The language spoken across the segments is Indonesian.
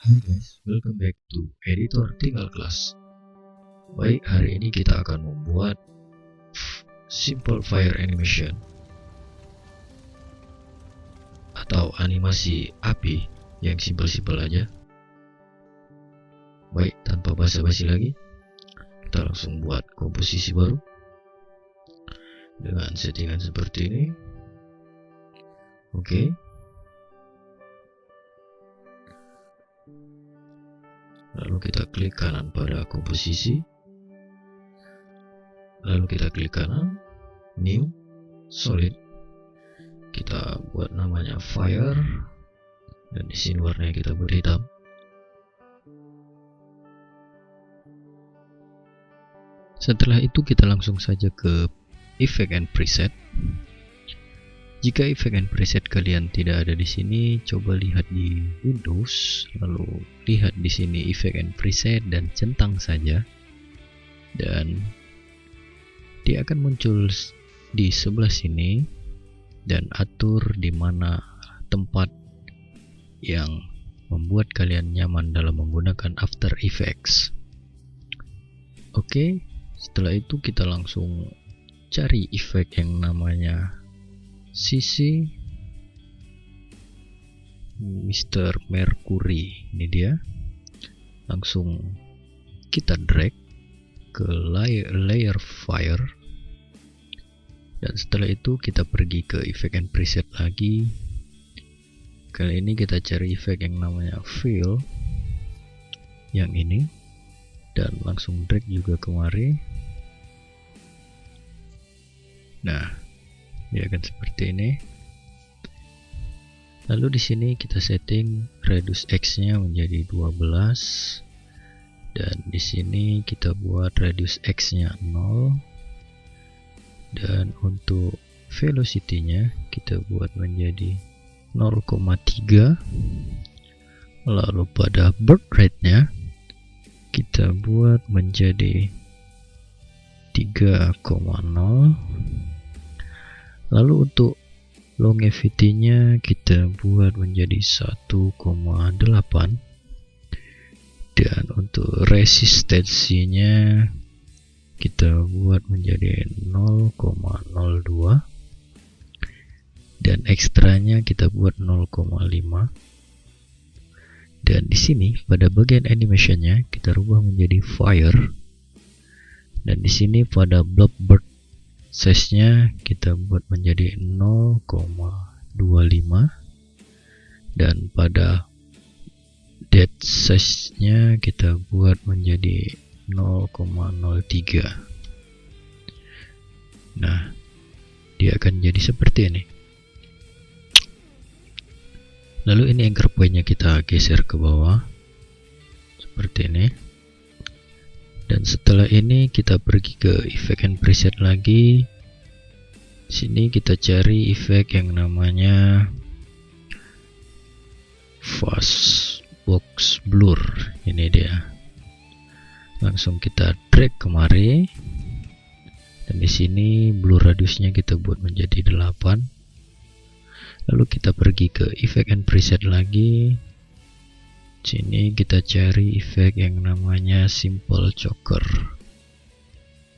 Hai guys, welcome back to Editor Tinggal Kelas. Baik, hari ini kita akan membuat simple fire animation atau animasi api yang simpel-simpel aja. Baik, tanpa basa-basi lagi, kita langsung buat komposisi baru dengan settingan seperti ini. Oke. Lalu kita klik kanan pada komposisi. Lalu kita klik kanan, new, solid. Kita buat namanya fire, dan di sini warnanya kita buat hitam. Setelah itu kita langsung saja ke effect and preset. Jika effect and preset kalian tidak ada di sini, coba lihat di Windows, lalu lihat di sini effect and preset dan centang saja, dan dia akan muncul di sebelah sini, dan atur di mana tempat yang membuat kalian nyaman dalam menggunakan After Effects. Oke, setelah itu kita langsung cari efek yang namanya CC Mr. Mercury. Ini dia. Langsung kita drag ke layer fire, dan setelah itu kita pergi ke effect and preset lagi. Kali ini kita cari efek yang namanya fill, yang ini, dan langsung drag juga kemari. Nah, dia akan seperti ini. Lalu di sini kita setting radius X-nya menjadi 12, dan di sini kita buat radius X-nya 0, dan untuk velocity-nya kita buat menjadi 0,3. Lalu pada birth rate-nya kita buat menjadi 3,0. Lalu untuk longevity-nya kita buat menjadi 1,8, dan untuk resistensinya kita buat menjadi 0,02, dan ekstranya kita buat 0,5. Dan di sini pada bagian animation-nya kita rubah menjadi fire, dan di sini pada blob bird size-nya kita buat menjadi 0,25, dan pada dead size-nya kita buat menjadi 0,03. Nah, dia akan jadi seperti ini. Lalu ini anchor point-nya kita geser ke bawah seperti ini. Dan setelah ini kita pergi ke effect and preset lagi. Sini kita cari efek yang namanya fast box blur. Ini dia. Langsung kita drag kemari. Dan di sini blur radiusnya kita buat menjadi 8. Lalu kita pergi ke effect and preset lagi. Sini kita cari efek yang namanya simple choker.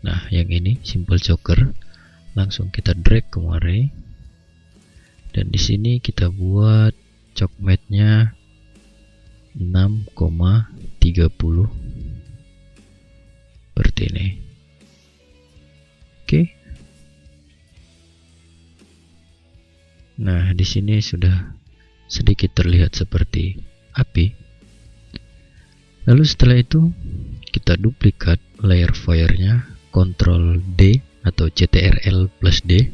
Nah, yang ini simple choker. Langsung kita drag kemari, dan di sini kita buat choke matte-nya 6,30 seperti ini. Oke. Nah, di sini sudah sedikit terlihat seperti api. Lalu setelah itu kita duplikat layer fire-nya, Ctrl D atau Ctrl plus D,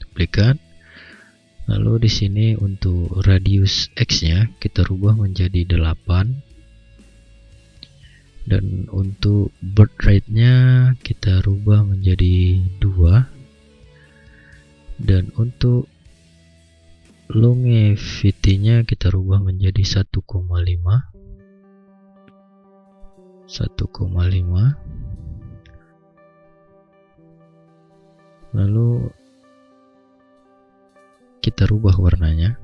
duplikat. Lalu di sini untuk radius X-nya kita rubah menjadi 8, dan untuk birth rate-nya kita rubah menjadi 2, dan untuk longevity-nya kita rubah menjadi 1,5. Lalu kita rubah warnanya.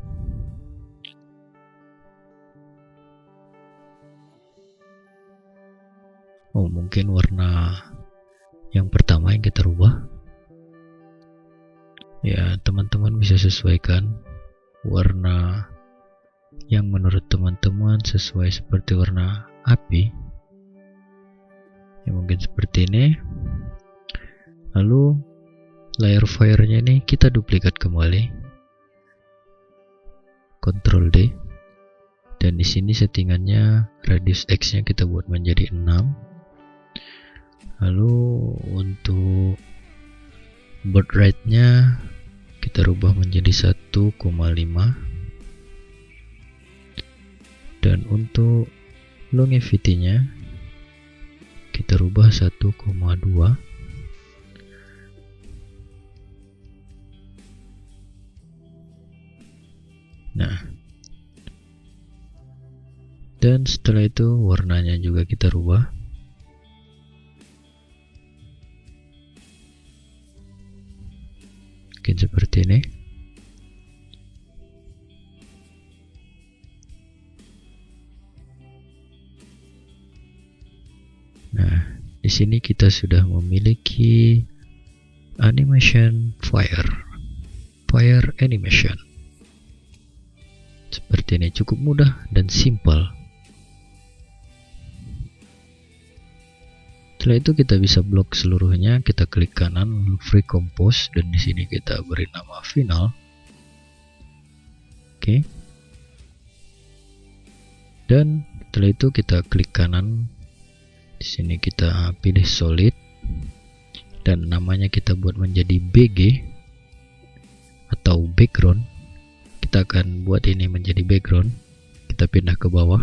atau mungkin warna yang pertama yang kita rubah. Ya, teman-teman bisa sesuaikan warna yang menurut teman-teman sesuai seperti warna api. Ya, mungkin seperti ini. Lalu layer fire-nya ini kita duplikat kembali. Ctrl D. Dan di sini settingannya radius X-nya kita buat menjadi 6. Lalu untuk birth rate-nya kita rubah menjadi 1,5. Dan untuk longevity-nya kita rubah 1,2. Nah, dan setelah itu warnanya juga kita rubah. Mungkin seperti ini. Nah, di sini kita sudah memiliki animation fire animation. Seperti ini, cukup mudah dan simple. Setelah itu kita bisa blok seluruhnya. Kita klik kanan free compose dan di sini kita beri nama final. Oke. Dan setelah itu kita klik kanan. Di sini kita pilih solid dan namanya kita buat menjadi BG atau background. Kita akan buat ini menjadi background. Kita pindah ke bawah.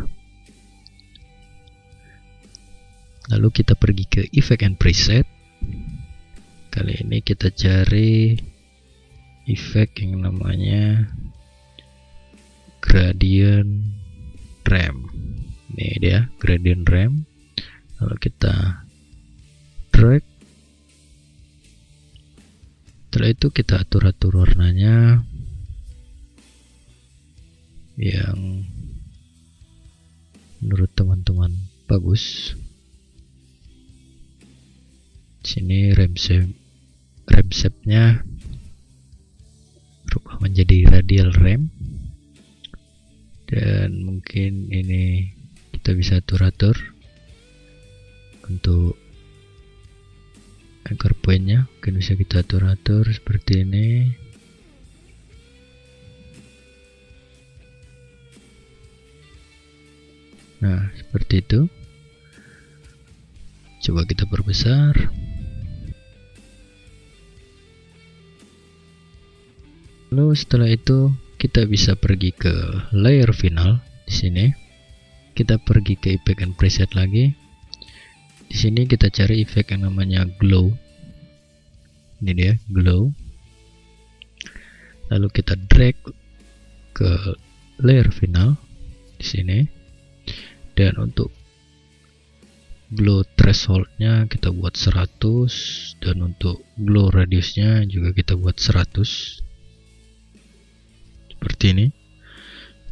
Lalu kita pergi ke effect and preset. Kali ini kita cari effect yang namanya gradient ramp. Ini dia gradient ramp. Lalu kita drag. Setelah itu kita atur-atur warnanya yang menurut teman-teman bagus. Sini ramp shape-nya berubah menjadi radial ramp, dan mungkin ini kita bisa atur-atur untuk anchor point-nya. Mungkin bisa kita atur-atur seperti ini. Nah, seperti itu. Coba kita perbesar. Lalu setelah itu kita bisa pergi ke layer final. Di sini kita pergi ke effect and preset lagi. Di sini kita cari efek yang namanya glow. Ini dia, glow. Lalu kita drag ke layer final di sini. Dan untuk glow thresholdnya kita buat 100, dan untuk glow radiusnya juga kita buat 100 seperti ini.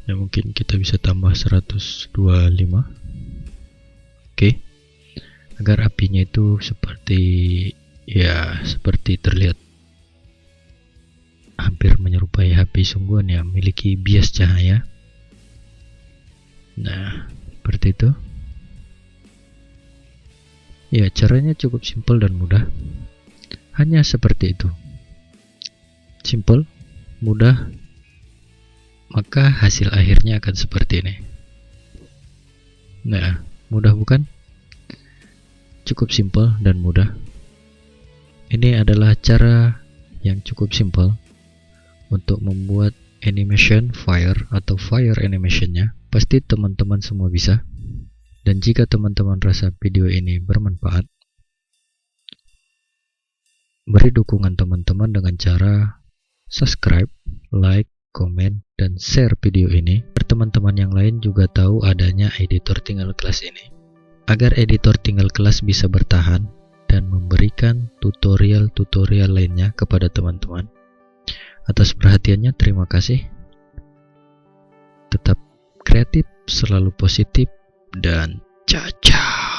Dan mungkin kita bisa tambah 125. Oke, agar apinya itu seperti terlihat hampir menyerupai api sungguhan yang memiliki bias cahaya. Nah, seperti itu. Ya, caranya cukup simpel dan mudah. Hanya seperti itu. Simple, mudah, maka hasil akhirnya akan seperti ini. Nah, mudah bukan? Cukup simpel dan mudah. Ini adalah cara yang cukup simpel untuk membuat animation fire atau fire animationnya. Pasti teman-teman semua bisa. Dan jika teman-teman rasa video ini bermanfaat, beri dukungan teman-teman dengan cara subscribe, like, komen, dan share video ini agar teman-teman yang lain juga tahu adanya editor tinggal kelas ini, agar editor tinggal kelas bisa bertahan dan memberikan tutorial-tutorial lainnya kepada teman-teman. Atas perhatiannya terima kasih. Tetap kreatif, selalu positif, dan ciao.